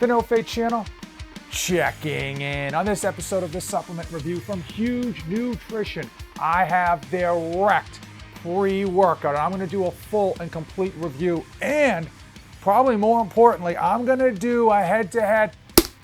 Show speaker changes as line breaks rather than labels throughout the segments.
the No Fate channel, checking in. On this episode of the supplement review from Huge Nutrition, I have their Wrecked pre-workout. I'm gonna do a full and complete review, and probably more importantly, I'm gonna do a head-to-head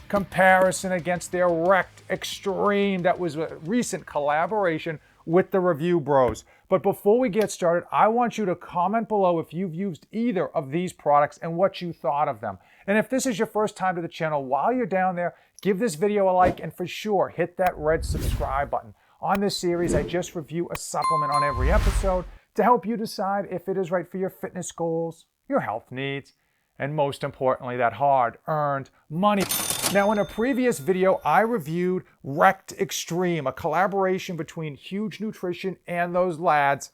comparison against their Wrecked Extreme. That was a recent collaboration with the Review Bros. But before we get started, I want you to comment below if you've used either of these products and what you thought of them. And if this is your first time to the channel, while you're down there, give this video a like and for sure hit that red subscribe button. On this series, I just review a supplement on every episode to help you decide if it is right for your fitness goals, your health needs, and most importantly, that hard-earned money. Now, in a previous video, I reviewed Wrecked Extreme, a collaboration between Huge Nutrition and those lads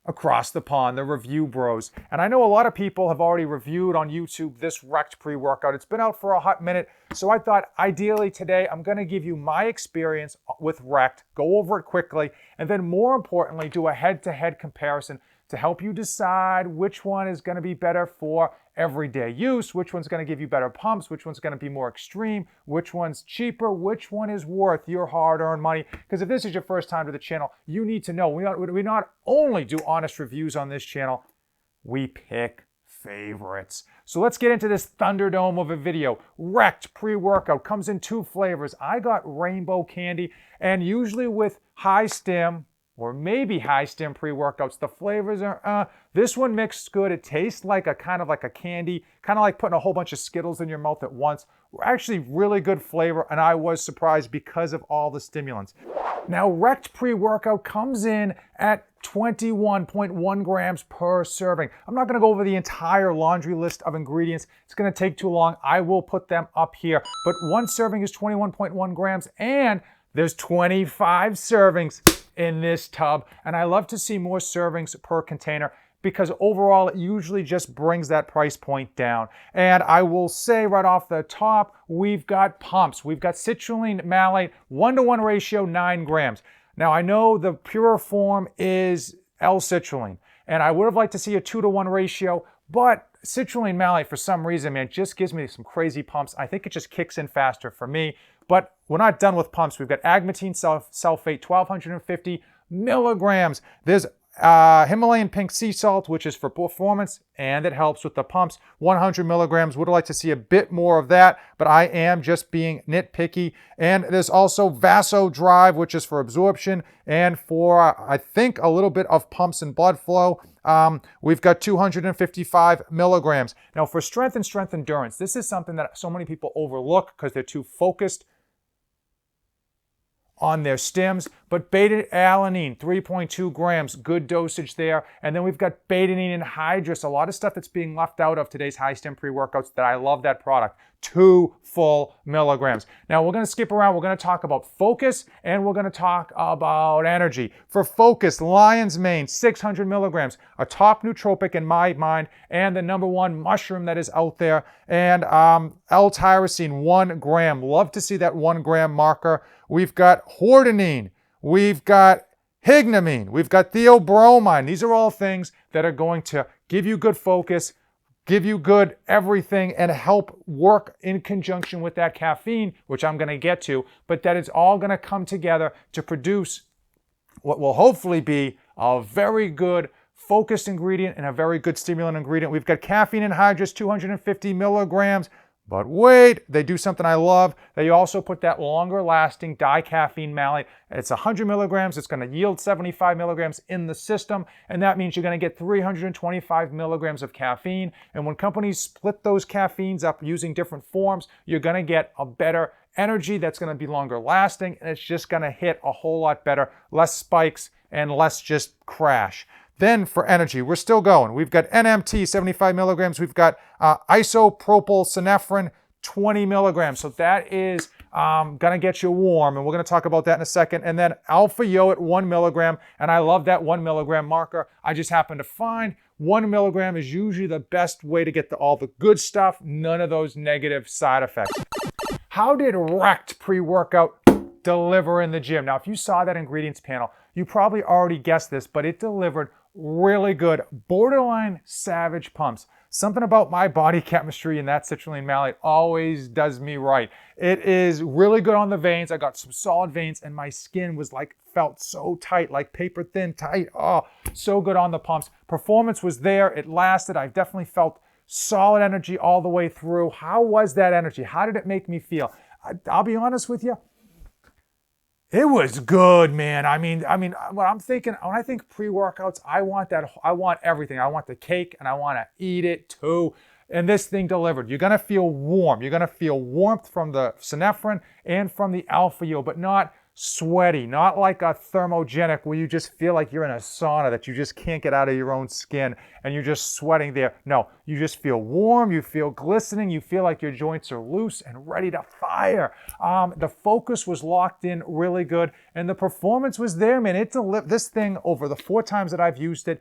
across the pond, the Review Bros. And I know a lot of people have already reviewed on YouTube this Wrecked pre-workout. It's been out for a hot minute, so I thought ideally today I'm gonna give you my experience with Wrecked, go over it quickly, and then more importantly, do a head-to-head comparison to help you decide which one is gonna be better for everyday use, which one's gonna give you better pumps, which one's gonna be more extreme, which one's cheaper, which one is worth your hard-earned money. Because if this is your first time to the channel, you need to know we not only do honest reviews on this channel, we pick favorites. So let's get into this Thunderdome of a video. Wrecked pre-workout comes in two flavors. I got rainbow candy, and usually with High Stim, or maybe High Stim pre-workouts, the flavors are, this one mixed good. It tastes like a kind of like a candy, kind of like putting a whole bunch of Skittles in your mouth at once. Actually really good flavor, and I was surprised because of all the stimulants. Now, Wrecked pre-workout comes in at 21.1 grams per serving. I'm not gonna go over the entire laundry list of ingredients. It's gonna take too long. I will put them up here. But one serving is 21.1 grams, and there's 25 servings in this tub, and I love to see more servings per container because overall it usually just brings that price point down. And I will say right off the top, we've got pumps. We've got citrulline malate, 1-to-1 ratio, 9 grams. Now I know the pure form is L-citrulline, and I would have liked to see a 2-to-1 ratio, but citrulline malate, for some reason, man, just gives me some crazy pumps. I think it just kicks in faster for me. But we're not done with pumps. We've got agmatine sulfate, 1,250 milligrams. There's Himalayan pink sea salt, which is for performance, and it helps with the pumps. 100 milligrams. Would like to see a bit more of that, but I am just being nitpicky. And there's also Vasodrive, which is for absorption and for, I think, a little bit of pumps and blood flow. We've got 255 milligrams. Now, for strength and strength endurance, this is something that so many people overlook because they're too focused on their stims, but beta-alanine, 3.2 grams, good dosage there. And then we've got betaine anhydrous, a lot of stuff that's being left out of today's High Stim pre-workouts that I love that product, 2 full milligrams. Now we're gonna skip around, we're gonna talk about focus, and we're gonna talk about energy. For focus, lion's mane, 600 milligrams, a top nootropic in my mind, and the #1 mushroom that is out there, and L-tyrosine, 1 gram. Love to see that 1 gram marker. We've got hordenine, we've got hignamine, we've got theobromine. These are all things that are going to give you good focus, give you good everything, and help work in conjunction with that caffeine, which I'm gonna get to, but that it's all gonna come together to produce what will hopefully be a very good focused ingredient and a very good stimulant ingredient. We've got caffeine anhydrous, 250 milligrams. But wait, they do something I love. They also put that longer lasting dicaffeine malate. It's 100 milligrams. It's going to yield 75 milligrams in the system. And that means you're going to get 325 milligrams of caffeine. And when companies split those caffeines up using different forms, you're going to get a better energy that's going to be longer lasting. And it's just going to hit a whole lot better, less spikes and less just crash. Then for energy, we're still going. We've got NMT, 75 milligrams. We've got isopropyl 20 milligrams. So that is gonna get you warm, and we're gonna talk about that in a second. And then alpha yo at 1 milligram, and I love that 1 milligram marker. I just happen to find 1 milligram is usually the best way to get all the good stuff, none of those negative side effects. How did Wrecked pre-workout deliver in the gym? Now, if you saw that ingredients panel, you probably already guessed this, but it delivered really good, borderline savage pumps. Something about my body chemistry and that citrulline malate always does me right. It is really good on the veins. I got some solid veins and my skin was like, felt so tight, like paper thin tight. Oh, so good on the pumps. Performance was there. It lasted. I've definitely felt solid energy all the way through. How was that energy? How did it make me feel? I'll be honest with you. It was good, man. I mean, when I'm thinking, when I think pre-workouts, I want everything. I want the cake and I want to eat it too. And this thing delivered. You're going to feel warm. You're going to feel warmth from the synephrine and from the alpha yield, but not sweaty, not like a thermogenic where you just feel like you're in a sauna that you just can't get out of your own skin and you're just sweating there. No, you just feel warm, you feel glistening, you feel like your joints are loose and ready to fire. The focus was locked in really good and the performance was there, man. It delivered. This thing, over the 4 times that I've used it,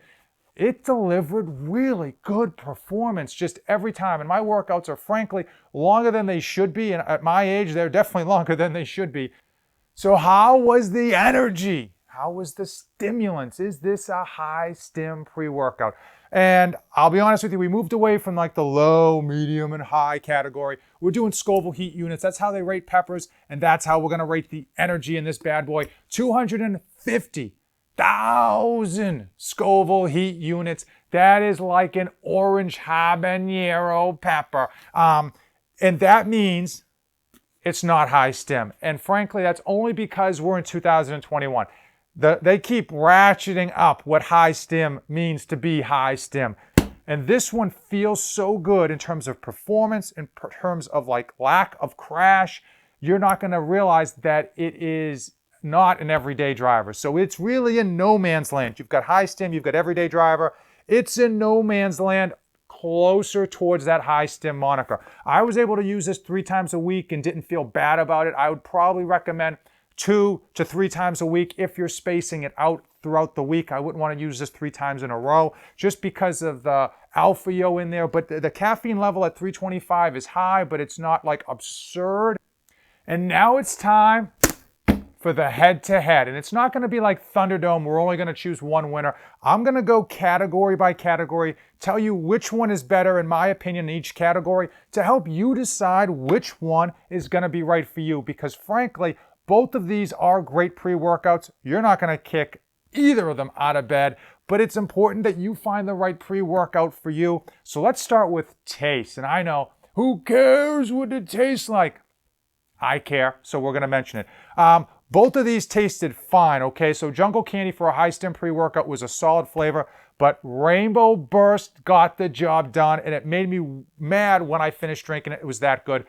it delivered really good performance just every time. And my workouts are frankly longer than they should be. And at my age, they're definitely longer than they should be. So how was the energy? How was the stimulants? Is this a high stim pre-workout? And I'll be honest with you, we moved away from like the low, medium, and high category. We're doing Scoville heat units. That's how they rate peppers, and that's how we're going to rate the energy in this bad boy. 250,000 Scoville heat units. That is like an orange habanero pepper. And that means it's not high stim. And frankly, that's only because we're in 2021. They keep ratcheting up what high stim means to be high stim. And this one feels so good in terms of performance, in terms of like lack of crash. You're not going to realize that it is not an everyday driver. So it's really in no man's land. You've got high stim, you've got everyday driver. It's in no man's land, closer towards that high stim moniker. I was able to use this 3 times a week and didn't feel bad about it. I would probably recommend 2 to 3 times a week if you're spacing it out throughout the week. I wouldn't want to use this 3 times in a row just because of the alpha yo in there. But the caffeine level at 325 is high, but it's not like absurd. And now it's time for the head-to-head. And it's not going to be like Thunderdome. We're only going to choose one winner. I'm going to go category by category, tell you which one is better in my opinion in each category to help you decide which one is going to be right for you. Because frankly, both of these are great pre-workouts. You're not going to kick either of them out of bed, but it's important that you find the right pre-workout for you. So let's start with taste. And I know, who cares what it tastes like? I care, so we're going to mention it. Both of these tasted fine, okay? So Jungle Candy for a high stim pre-workout was a solid flavor, but Rainbow Burst got the job done, and it made me mad when I finished drinking it. It was that good.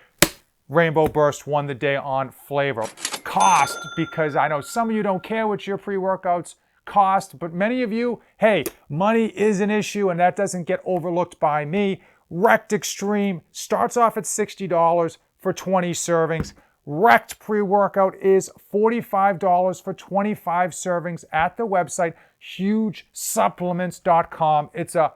Rainbow Burst won the day on flavor. Cost, because I know some of you don't care what your pre-workouts cost, but many of you, hey, money is an issue, and that doesn't get overlooked by me. Wrecked Extreme starts off at $60 for 20 servings. Wrecked pre-workout is $45 for 25 servings at the website, hugesupplements.com. It's a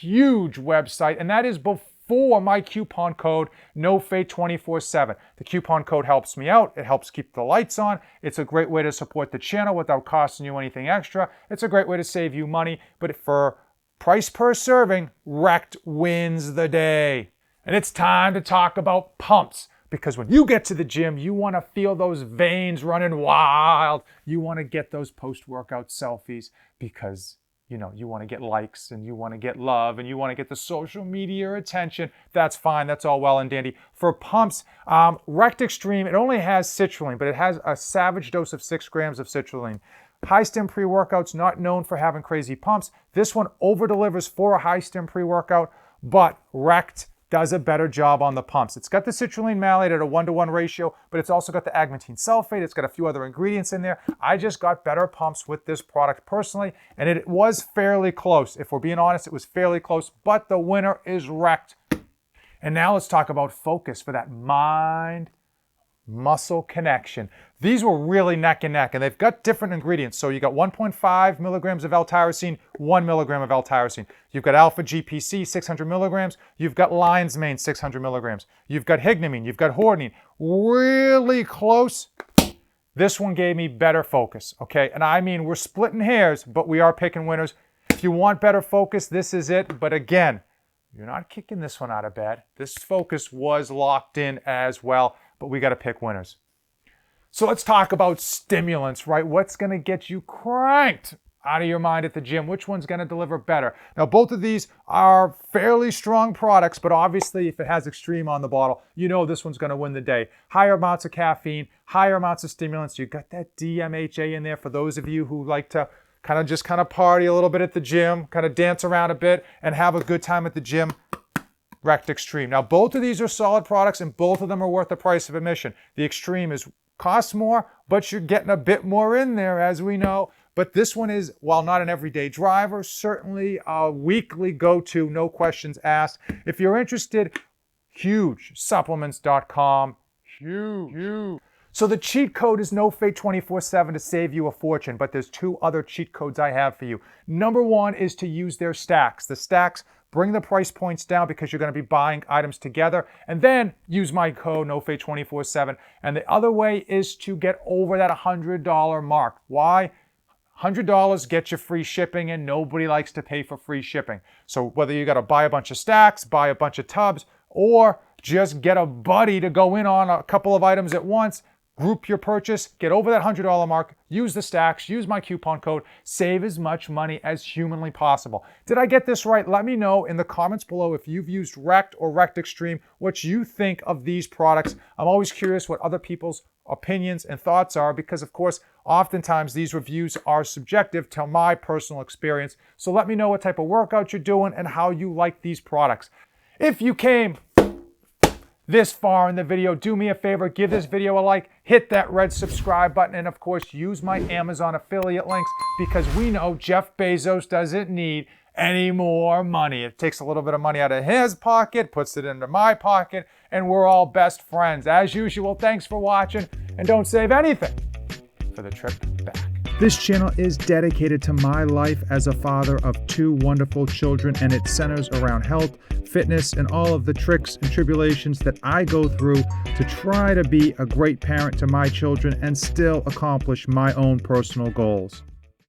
huge website, and that is before my coupon code, NoFate247. The coupon code helps me out. It helps keep the lights on. It's a great way to support the channel without costing you anything extra. It's a great way to save you money, but for price per serving, Wrecked wins the day. And it's time to talk about pumps. Because when you get to the gym, you want to feel those veins running wild. You want to get those post-workout selfies because, you know, you want to get likes and you want to get love and you want to get the social media attention. That's fine. That's all well and dandy. For pumps, Wrecked Extreme, it only has citrulline, but it has a savage dose of 6 grams of citrulline. High stim pre-workouts, not known for having crazy pumps. This one over-delivers for a high stim pre-workout, but Wrecked does a better job on the pumps. It's got the citrulline malate at a 1-to-1 ratio, but it's also got the agmatine sulfate. It's got a few other ingredients in there. I just got better pumps with this product personally, and it was fairly close. If we're being honest, it was fairly close, but the winner is Wrecked. And now let's talk about focus for that mind-muscle connection. These were really neck and neck, and they've got different ingredients. So you got 1.5 milligrams of L-tyrosine, 1 milligram of L-tyrosine. You've got alpha GPC, 600 milligrams. You've got lion's mane, 600 milligrams. You've got hignamine. You've got hordenine. Really close. This one gave me better focus, okay? And I mean, we're splitting hairs, but we are picking winners. If you want better focus, this is it. But again, You're not kicking this one out of bed. This focus was locked in as well, but we got to pick winners. So let's talk about stimulants, right? What's going to get you cranked out of your mind at the gym? Which one's going to deliver better? Now, both of these are fairly strong products, but obviously if it has Extreme on the bottle, you know this one's going to win the day. Higher amounts of caffeine, higher amounts of stimulants. You got that DMHA in there for those of you who like to kind of party a little bit at the gym, kind of dance around a bit and have a good time at the gym. Wrecked Extreme. Now, both of these are solid products and both of them are worth the price of admission. The Extreme costs more, but you're getting a bit more in there, as we know. But this one is, while not an everyday driver, certainly a weekly go-to, no questions asked. If you're interested, huge. Supplements.com. Huge. So the cheat code is NoFate24/7 to save you a fortune, but there's two other cheat codes I have for you. Number one is to use their stacks. The stacks bring the price points down because you're going to be buying items together, and then use my code NoFate24/7. And the other way is to get over that $100 mark. Why? $100 gets you free shipping, and nobody likes to pay for free shipping. So whether you got to buy a bunch of stacks, buy a bunch of tubs, or just get a buddy to go in on a couple of items at once, group your purchase, get over that $100 mark, use the stacks, use my coupon code, save as much money as humanly possible. Did I get this right? Let me know in the comments below if you've used Wrecked or Wrecked Extreme, what you think of these products. I'm always curious what other people's opinions and thoughts are because, of course, oftentimes these reviews are subjective to my personal experience. So let me know what type of workout you're doing and how you like these products. If you came this far in the video, do me a favor, give this video a like, hit that red subscribe button, and of course use my Amazon affiliate links because we know Jeff Bezos doesn't need any more money. It takes a little bit of money out of his pocket, puts it into my pocket, and we're all best friends. As usual, thanks for watching, and don't save anything for the trip back. This channel is dedicated to my life as a father of two wonderful children, and it centers around health, fitness, and all of the tricks and tribulations that I go through to try to be a great parent to my children and still accomplish my own personal goals.